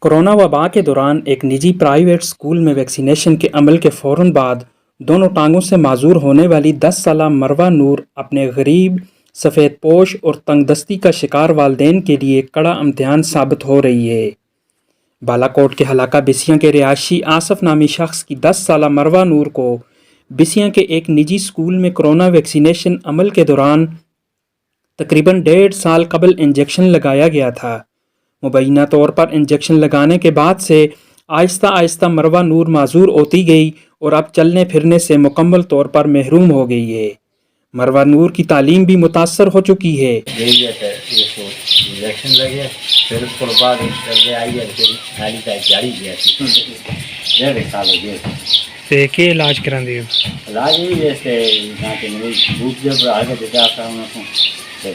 Corona وبا کے دوران ایک نجی پرائیویٹ اسکول میں ویکسینیشن کے عمل کے فوراً بعد دونوں ٹانگوں سے معذور ہونے والی 10 سالہ مروہ نور اپنے غریب، سفید پوش اور تنگ دستی کا شکار والدین کے لیے کڑا امتحان ثابت ہو رہی ہے۔ بالاکوٹ کے حلقہ بسیاں کے رہائشی آصف نامی شخص کی 10 سالہ مروہ نور کو بسیاں کے ایک نجی اسکول میں کورونا ویکسینیشن عمل کے دوران تقریباً 1.5 سال قبل انجیکشن لگایا گیا تھا۔ مبینہ طور پر انجیکشن لگانے کے بعد سے آہستہ آہستہ مروہ نور معذور ہوتی گئی اور اب چلنے پھرنے سے مکمل طور پر محروم ہو گئی ہے۔ مروہ نور کی تعلیم بھی متاثر ہو چکی ہے۔ انجیکشن لگے پھر اس کو بعد آئی ہے پھر نالی کا جاری گیا 1.5 سال ہو گئے تے کے علاج کران دی علاج بھی جیسے یہاں کے مریض دھوپ جب آگے دیتا تھا انہوں کو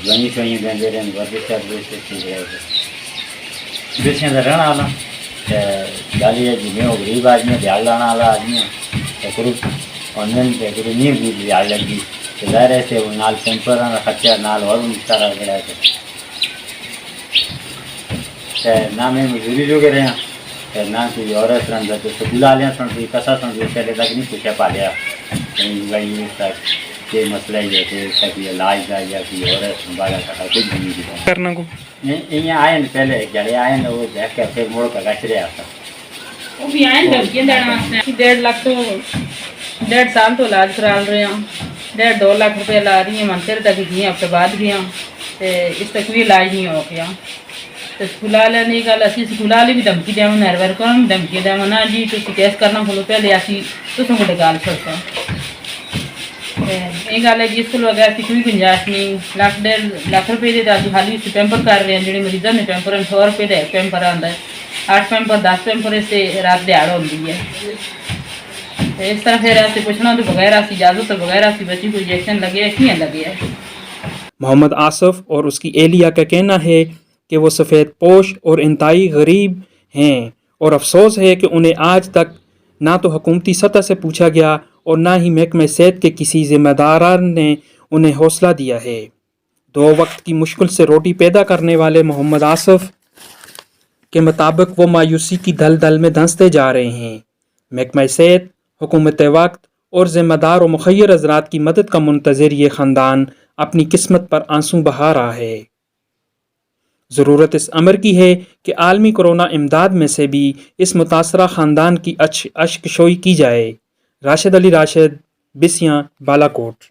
لنگی شوئیں بندے رہے ورزش کر رہے سے ٹھیک رہے تھے بیسیاں کا رہنا والا گالی ہے جی میں وہ غریب آدمی ہے دیال لانا والا آدمی ہے قروب اور قروب نہیں بھی دیال لگ گئی تو ظاہر ہے کہ وہ نال پیمپر خرچہ نال اور سارا گیا تھے نہ میں مزدوری جو کرے ہیں نہ کوئی عورت رنگ تو سکول والے سن کوئی کسا سن پہلے تک نہیں پوچھا پا لیا بھائی یہ مسئلہ ہی ہے کہ کوئی علاج کا یا کوئی عورت بالا کا کچھ بھی نہیں کرنا کو یہاں آئے پہلے جڑے آئے نا وہ دیکھ کر پھر موڑ کر گچ رہا تھا وہ بھی آئے دھمکیاں دینا 1.5 لاکھ تو 1.5 سال تو علاج کرا رہے ہیں 1.5-2 لاکھ روپے لا رہی ہیں منتر تک گئی ہفتے بعد گیا اس تک بھی علاج نہیں ہو گیا تو سکول والے نے گل اسی سکول والے بھی دھمکی دیا نر ورک بھی دھمکی دیا نا جی تھی کیس کرنا کھولو پہلے اسی تصوں کو گل چھوڑتا یہ گل ہے جی اسکول وغیرہ کی کوئی گنجائش نہیں 1.5 لاکھ روپے دے ابھی حالی پیمپر کر رہے ہیں جڑے مریضوں نے پیمپر 100 روپے کا پیمپر آتا ہے 8 پیمپر 10 پیمپر اس سے رات دیہڑ ہوتی ہے اس طرح پھر ایسے پوچھنا تو بغیر ایسی اجازت تو بغیر ایسی بچی کو انجیکشن لگے ہے کیوں لگے ہے۔ محمد آصف اور اس کی اہلیہ کا کہنا ہے کہ وہ سفید پوش اور انتہائی غریب ہیں اور افسوس ہے کہ انہیں آج تک نہ تو حکومتی سطح سے پوچھا گیا اور نہ ہی محکمہ صحت کے کسی ذمہ داران نے انہیں حوصلہ دیا ہے۔ 2 وقت کی مشکل سے روٹی پیدا کرنے والے محمد آصف کے مطابق وہ مایوسی کی دلدل میں دھنستے جا رہے ہیں۔ محکمہ صحت، حکومت وقت اور ذمہ دار و مخیر حضرات کی مدد کا منتظر یہ خاندان اپنی قسمت پر آنسو بہا رہا ہے۔ ضرورت اس امر کی ہے کہ عالمی کورونا امداد میں سے بھی اس متاثرہ خاندان کی اشک شوئی کی جائے۔ راشد علی راشد، بسیاں، بالاکوٹ۔